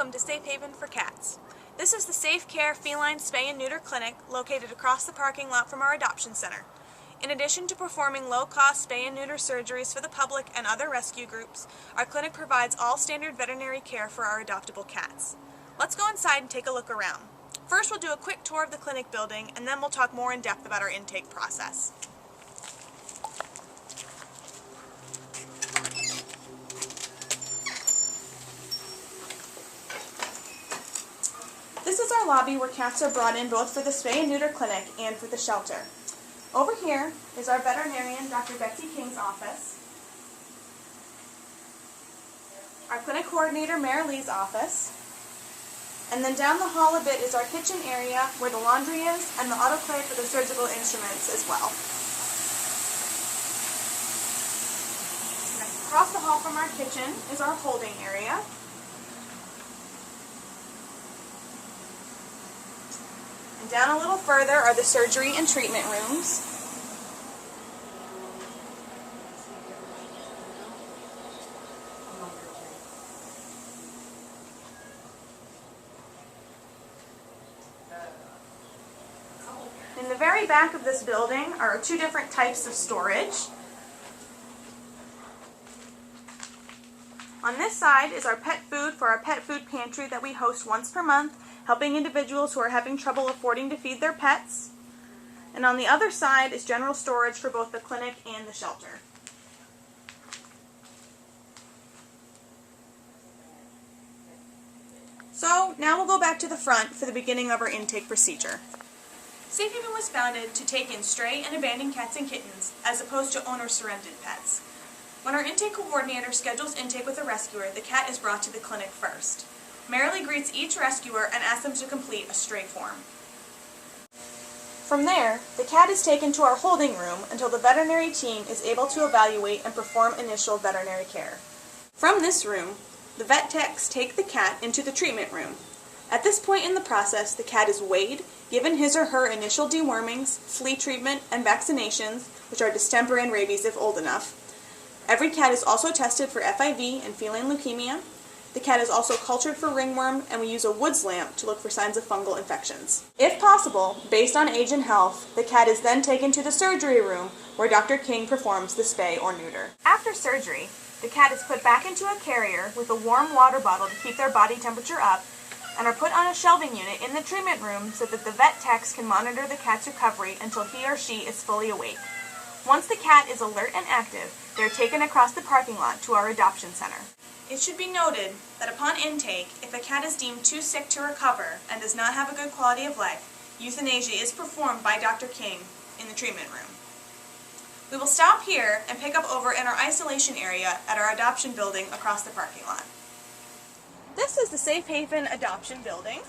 Welcome to Safe Haven for Cats. This is the Safe Care Feline Spay and Neuter Clinic located across the parking lot from our adoption center. In addition to performing low-cost spay and neuter surgeries for the public and other rescue groups, our clinic provides all standard veterinary care for our adoptable cats. Let's go inside and take a look around. First, we'll do a quick tour of the clinic building, and then we'll talk more in depth about our intake process. This is our lobby where cats are brought in both for the spay and neuter clinic and for the shelter. Over here is our veterinarian, Dr. Betsy King's office, our clinic coordinator, Mary Lee's office, and then down the hall a bit is our kitchen area where the laundry is and the autoclave for the surgical instruments as well. Across the hall from our kitchen is our holding area. And down a little further are the surgery and treatment rooms. In the very back of this building are two different types of storage. On this side is our pet food for our pet food pantry that we host once per month, helping individuals who are having trouble affording to feed their pets. And on the other side is general storage for both the clinic and the shelter. So now we'll go back to the front for the beginning of our intake procedure. Safe Haven was founded to take in stray and abandoned cats and kittens as opposed to owner-surrendered pets. When our intake coordinator schedules intake with a rescuer, the cat is brought to the clinic first. Marilee greets each rescuer and asks them to complete a stray form. From there, the cat is taken to our holding room until the veterinary team is able to evaluate and perform initial veterinary care. From this room, the vet techs take the cat into the treatment room. At this point in the process, the cat is weighed, given his or her initial dewormings, flea treatment, and vaccinations, which are distemper and rabies if old enough. Every cat is also tested for FIV and feline leukemia. The cat is also cultured for ringworm, and we use a Woods lamp to look for signs of fungal infections. If possible, based on age and health, the cat is then taken to the surgery room where Dr. King performs the spay or neuter. After surgery, the cat is put back into a carrier with a warm water bottle to keep their body temperature up, and are put on a shelving unit in the treatment room so that the vet techs can monitor the cat's recovery until he or she is fully awake. Once the cat is alert and active, they are taken across the parking lot to our adoption center. It should be noted that upon intake, if a cat is deemed too sick to recover and does not have a good quality of life, euthanasia is performed by Dr. King in the treatment room. We will stop here and pick up over in our isolation area at our adoption building across the parking lot. This is the Safe Haven Adoption Building.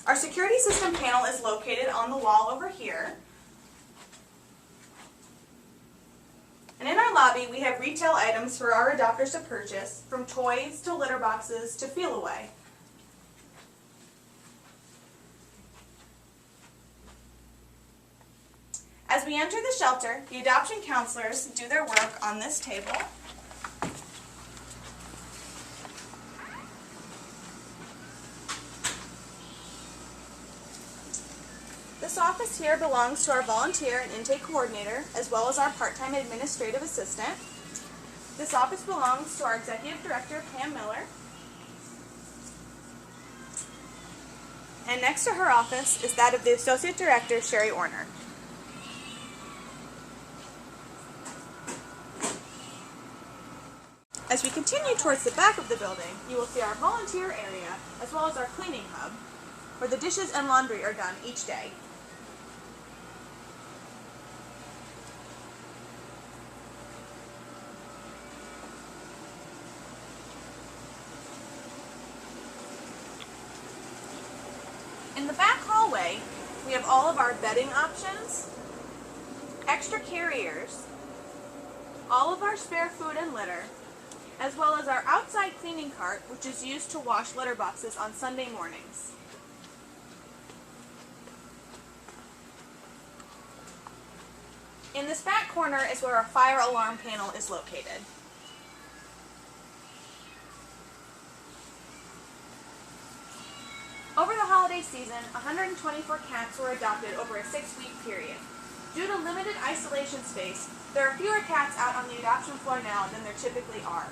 Our security system panel is located on the wall over here. And in our lobby, we have retail items for our adopters to purchase, from toys to litter boxes to Feel Away. As we enter the shelter, the adoption counselors do their work on this table. This office here belongs to our volunteer and intake coordinator, as well as our part-time administrative assistant. This office belongs to our executive director, Pam Miller. And next to her office is that of the associate director, Sherry Orner. As we continue towards the back of the building, you will see our volunteer area, as well as our cleaning hub, where the dishes and laundry are done each day. In the back hallway, we have all of our bedding options, extra carriers, all of our spare food and litter, as well as our outside cleaning cart, which is used to wash litter boxes on Sunday mornings. In this back corner is where our fire alarm panel is located. Over the holiday season, 124 cats were adopted over a 6-week period. Due to limited isolation space, there are fewer cats out on the adoption floor now than there typically are.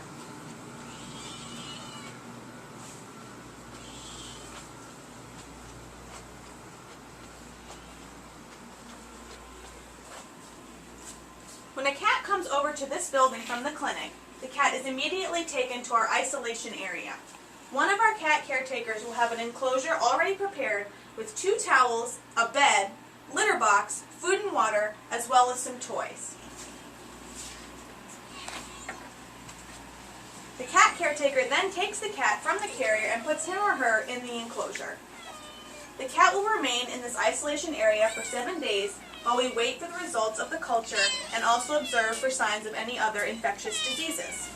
When a cat comes over to this building from the clinic, the cat is immediately taken to our isolation area. One of our cat caretakers will have an enclosure already prepared with 2 towels, a bed, litter box, food and water, as well as some toys. The cat caretaker then takes the cat from the carrier and puts him or her in the enclosure. The cat will remain in this isolation area for 7 days while we wait for the results of the culture and also observe for signs of any other infectious diseases.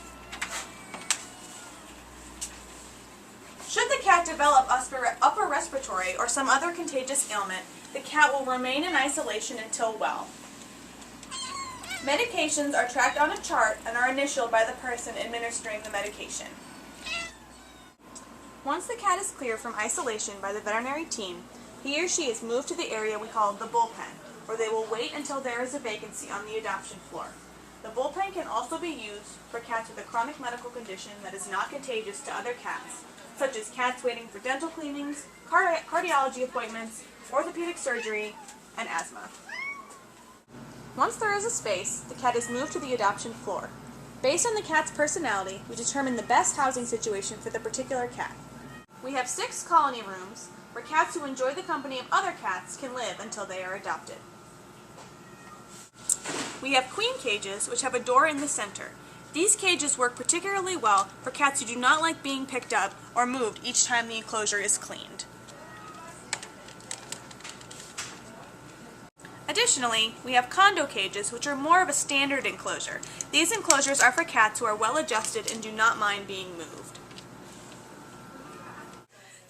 Should the cat develop upper respiratory or some other contagious ailment, the cat will remain in isolation until well. Medications are tracked on a chart and are initialed by the person administering the medication. Once the cat is cleared from isolation by the veterinary team, he or she is moved to the area we call the bullpen, where they will wait until there is a vacancy on the adoption floor. The bullpen can also be used for cats with a chronic medical condition that is not contagious to other cats, such as cats waiting for dental cleanings, cardiology appointments, orthopedic surgery, and asthma. Once there is a space, the cat is moved to the adoption floor. Based on the cat's personality, we determine the best housing situation for the particular cat. We have 6 colony rooms where cats who enjoy the company of other cats can live until they are adopted. We have queen cages, which have a door in the center. These cages work particularly well for cats who do not like being picked up or moved each time the enclosure is cleaned. Additionally, we have condo cages, which are more of a standard enclosure. These enclosures are for cats who are well adjusted and do not mind being moved.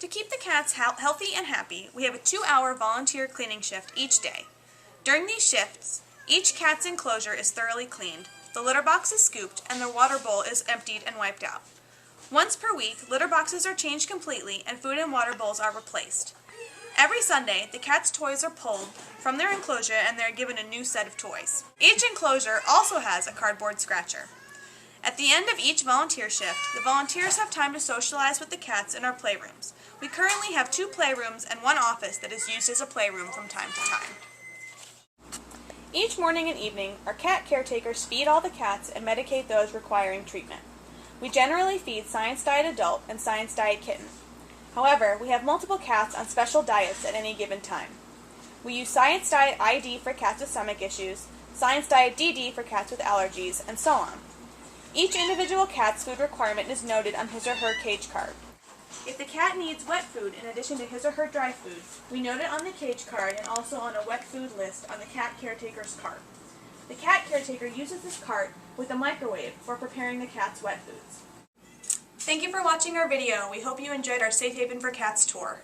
To keep the cats healthy and happy, we have a 2-hour volunteer cleaning shift each day. During these shifts, each cat's enclosure is thoroughly cleaned, the litter box is scooped, and the water bowl is emptied and wiped out. Once per week, litter boxes are changed completely and food and water bowls are replaced. Every Sunday, the cat's toys are pulled from their enclosure and they are given a new set of toys. Each enclosure also has a cardboard scratcher. At the end of each volunteer shift, the volunteers have time to socialize with the cats in our playrooms. We currently have 2 playrooms and 1 office that is used as a playroom from time to time. Each morning and evening, our cat caretakers feed all the cats and medicate those requiring treatment. We generally feed Science Diet Adult and Science Diet Kitten. However, we have multiple cats on special diets at any given time. We use Science Diet ID for cats with stomach issues, Science Diet DD for cats with allergies, and so on. Each individual cat's food requirement is noted on his or her cage card. If the cat needs wet food in addition to his or her dry food, we note it on the cage card and also on a wet food list on the cat caretaker's cart. The cat caretaker uses this cart with a microwave for preparing the cat's wet foods. Thank you for watching our video. We hope you enjoyed our Safe Haven for Cats tour.